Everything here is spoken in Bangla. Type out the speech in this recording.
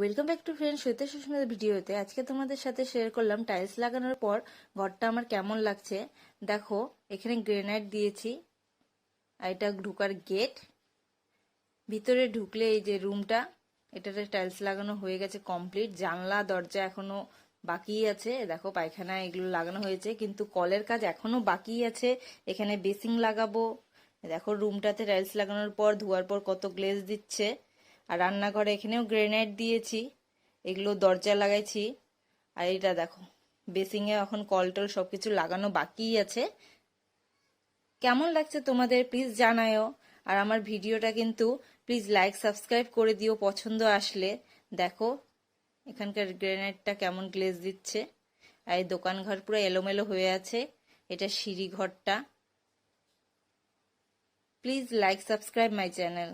ওয়েলকাম ব্যাক টু ফ্রেন্ড সৈতে সুস্মিতা ভিডিওতে। আজকে তোমাদের সাথে শেয়ার করলাম টাইলস লাগানোর পর ঘরটা আমার কেমন লাগছে। দেখো এখানে গ্রেনাইট দিয়েছি আর এটা ঢুকার গেট। ভিতরে ঢুকলে এই যে রুমটা, এটাতে টাইলস লাগানো হয়ে গেছে কমপ্লিট। জানলা দরজা এখনো বাকি আছে। দেখো পায়খানা এগুলো লাগানো হয়েছে, কিন্তু কলের কাজ এখনো বাকি আছে। এখানে বেসিং লাগাবো। দেখো রুমটাতে টাইলস লাগানোর পর ধোয়ার পর কত গ্লেজ দিচ্ছে। আর রান্নাঘরে এখানেও গ্রেনাইট দিয়েছি, এগুলো দরজা লাগাইছি। আর এটা দেখো বেসিংয়ে এখন কল টল সবকিছু লাগানো বাকি আছে। কেমন লাগছে তোমাদের প্লিজ জানাও। আর আমার ভিডিওটা কিন্তু প্লিজ লাইক সাবস্ক্রাইব করে দিও পছন্দ আসলে। দেখো এখানকার গ্রেনাইটটা কেমন গ্লেজ দিচ্ছে। আর এই দোকান ঘর পুরো এলোমেলো হয়ে আছে। এটা সিঁড়ি ঘরটা। Please like subscribe my channel.